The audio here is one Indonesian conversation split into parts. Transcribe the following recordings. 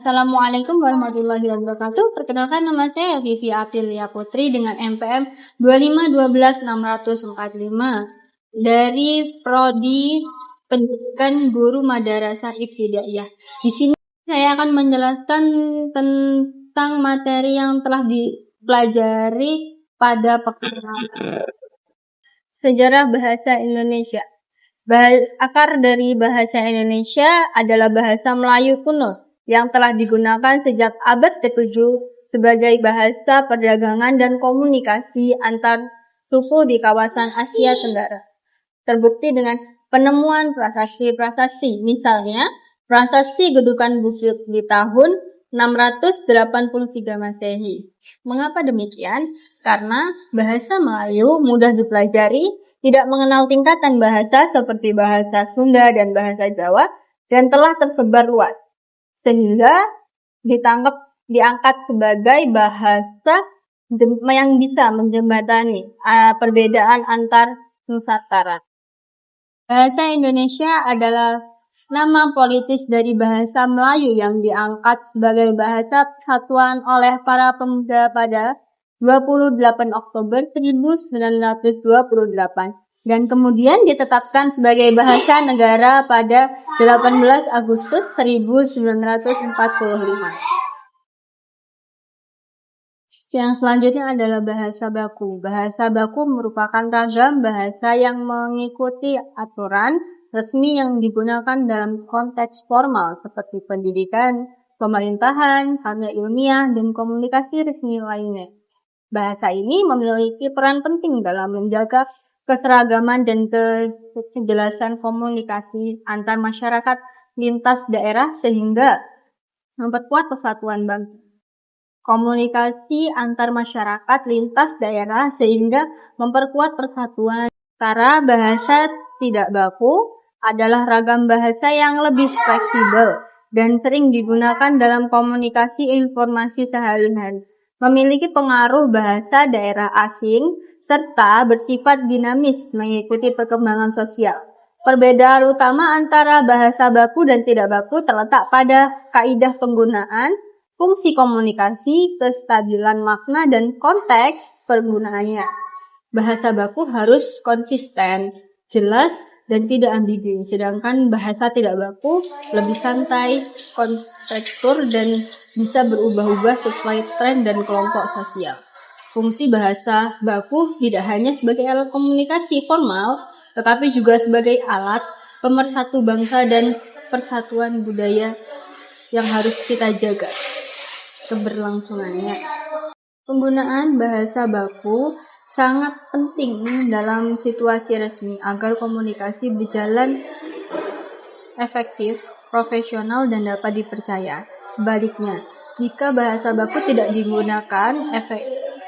Assalamualaikum warahmatullahi wabarakatuh. Perkenalkan, nama saya Vivi Aprilia Putri dengan NPM 2512645 dari Prodi Pendidikan Guru Madrasah Ibtidaiyah. Di sini saya akan menjelaskan tentang materi yang telah dipelajari pada pertemuan sejarah bahasa Indonesia. Akar dari bahasa Indonesia adalah bahasa Melayu kuno yang telah digunakan sejak abad ke-7 sebagai bahasa perdagangan dan komunikasi antar suku di kawasan Asia Tenggara. Terbukti dengan penemuan prasasti-prasasti, misalnya prasasti Gedukan Bukit di tahun 683 Masehi. Mengapa demikian? Karena bahasa Melayu mudah dipelajari, tidak mengenal tingkatan bahasa seperti bahasa Sunda dan bahasa Jawa, dan telah tersebar luas, sehingga diangkat sebagai bahasa yang bisa menjembatani perbedaan antar Nusantara. Bahasa Indonesia adalah nama politis dari bahasa Melayu yang diangkat sebagai bahasa persatuan oleh para pemuda pada 28 Oktober 1928 dan kemudian ditetapkan sebagai bahasa negara pada 18 Agustus 1945. Yang selanjutnya adalah bahasa baku. Bahasa baku merupakan ragam bahasa yang mengikuti aturan resmi yang digunakan dalam konteks formal seperti pendidikan, pemerintahan, karya ilmiah, dan komunikasi resmi lainnya. Bahasa ini memiliki peran penting dalam menjaga keseragaman dan kejelasan komunikasi antar masyarakat lintas daerah sehingga memperkuat persatuan bangsa. Komunikasi antar masyarakat lintas daerah sehingga memperkuat persatuan. Cara bahasa tidak baku adalah ragam bahasa yang lebih fleksibel dan sering digunakan dalam komunikasi informasi sehari-hari. Memiliki pengaruh bahasa daerah asing, serta bersifat dinamis mengikuti perkembangan sosial. Perbedaan utama antara bahasa baku dan tidak baku terletak pada kaidah penggunaan, fungsi komunikasi, kestabilan makna, dan konteks penggunaannya. Bahasa baku harus konsisten, jelas, dan tidak ambigu, sedangkan bahasa tidak baku lebih santai, kontekstual, dan bisa berubah-ubah sesuai tren dan kelompok sosial. Fungsi bahasa baku tidak hanya sebagai alat komunikasi formal, tetapi juga sebagai alat pemersatu bangsa dan persatuan budaya yang harus kita jaga keberlangsungannya. Penggunaan bahasa baku sangat penting dalam situasi resmi agar komunikasi berjalan efektif, profesional, dan dapat dipercaya. Sebaliknya, jika bahasa baku tidak digunakan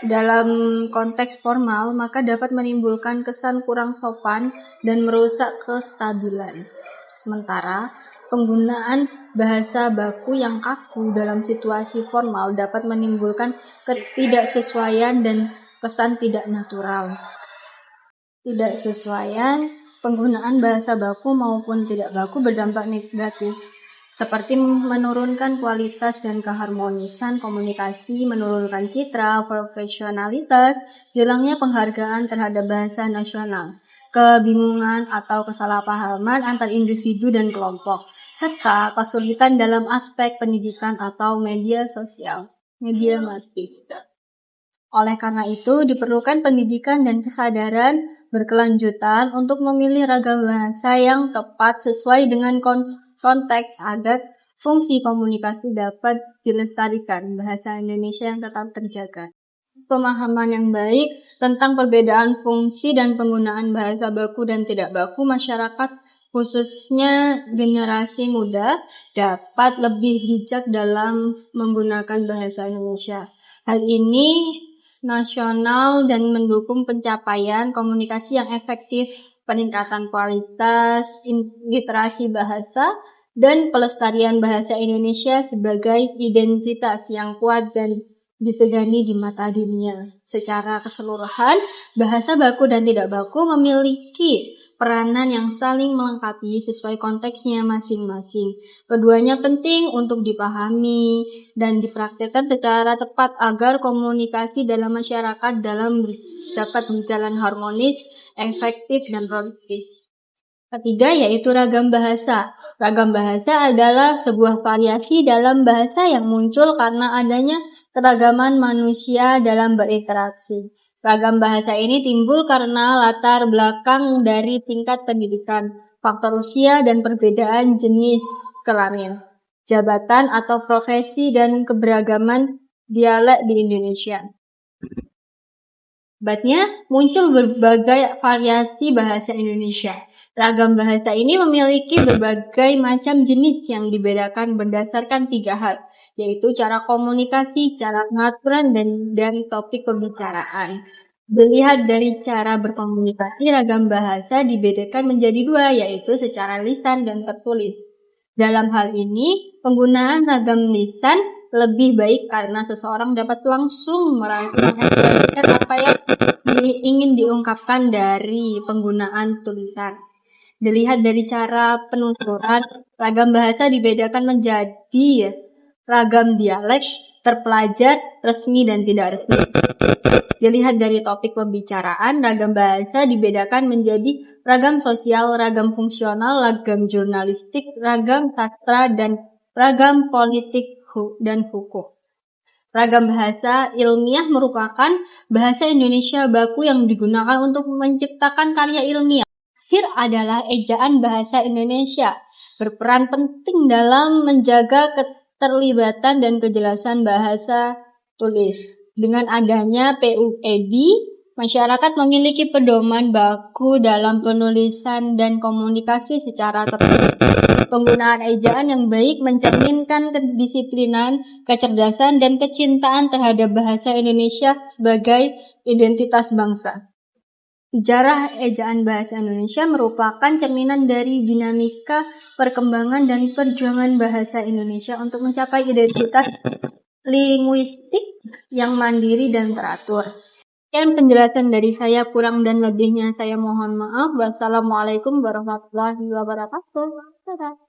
dalam konteks formal, maka dapat menimbulkan kesan kurang sopan dan merusak kestabilan. Sementara, penggunaan bahasa baku yang kaku dalam situasi formal dapat menimbulkan ketidaksesuaian dan kesan tidak natural. Ketidaksesuaian penggunaan bahasa baku maupun tidak baku berdampak negatif, seperti menurunkan kualitas dan keharmonisan komunikasi, menurunkan citra, profesionalitas, hilangnya penghargaan terhadap bahasa nasional, kebingungan atau kesalahpahaman antar individu dan kelompok, serta kesulitan dalam aspek pendidikan atau media sosial, media masif. Oleh karena itu, diperlukan pendidikan dan kesadaran berkelanjutan untuk memilih ragam bahasa yang tepat sesuai dengan konteks agar fungsi komunikasi dapat dilestarikan, bahasa Indonesia yang tetap terjaga. Pemahaman yang baik tentang perbedaan fungsi dan penggunaan bahasa baku dan tidak baku masyarakat, khususnya generasi muda, dapat lebih bijak dalam menggunakan bahasa Indonesia. Hal ini nasional dan mendukung pencapaian komunikasi yang efektif, peningkatan kualitas literasi bahasa, dan pelestarian bahasa Indonesia sebagai identitas yang kuat dan disegani di mata dunia. Secara keseluruhan, bahasa baku dan tidak baku memiliki peranan yang saling melengkapi sesuai konteksnya masing-masing. Keduanya penting untuk dipahami dan dipraktikkan secara tepat agar komunikasi dalam masyarakat dapat berjalan harmonis, efektif, dan produktif. Ketiga yaitu ragam bahasa. Ragam bahasa adalah sebuah variasi dalam bahasa yang muncul karena adanya keragaman manusia dalam berinteraksi. Ragam bahasa ini timbul karena latar belakang dari tingkat pendidikan, faktor usia dan perbedaan jenis kelamin, jabatan atau profesi dan keberagaman dialek di Indonesia. Akibatnya muncul berbagai variasi bahasa Indonesia. Ragam bahasa ini memiliki berbagai macam jenis yang dibedakan berdasarkan 3 hal, yaitu cara komunikasi, cara pengaturan, dan topik pembicaraan. Dilihat dari cara berkomunikasi, ragam bahasa dibedakan menjadi 2, yaitu secara lisan dan tertulis. Dalam hal ini, penggunaan ragam lisan lebih baik karena seseorang dapat langsung mengekspresikan apa yang ingin diungkapkan dari penggunaan tulisan. Dilihat dari cara penuturan, ragam bahasa dibedakan menjadi ragam dialek, terpelajar, resmi, dan tidak resmi. Dilihat dari topik pembicaraan, ragam bahasa dibedakan menjadi ragam sosial, ragam fungsional, ragam jurnalistik, ragam sastra, dan ragam politik dan hukum. Ragam bahasa ilmiah merupakan bahasa Indonesia baku yang digunakan untuk menciptakan karya ilmiah. Akhir adalah ejaan bahasa Indonesia, berperan penting dalam menjaga keterlibatan dan kejelasan bahasa tulis. Dengan adanya PUED, masyarakat memiliki pedoman baku dalam penulisan dan komunikasi secara tertulis. Penggunaan ejaan yang baik mencerminkan kedisiplinan, kecerdasan, dan kecintaan terhadap bahasa Indonesia sebagai identitas bangsa. Sejarah ejaan bahasa Indonesia merupakan cerminan dari dinamika perkembangan dan perjuangan bahasa Indonesia untuk mencapai identitas linguistik yang mandiri dan teratur. Sekian penjelasan dari saya, kurang dan lebihnya saya mohon maaf. Wassalamualaikum warahmatullahi wabarakatuh. Dadah.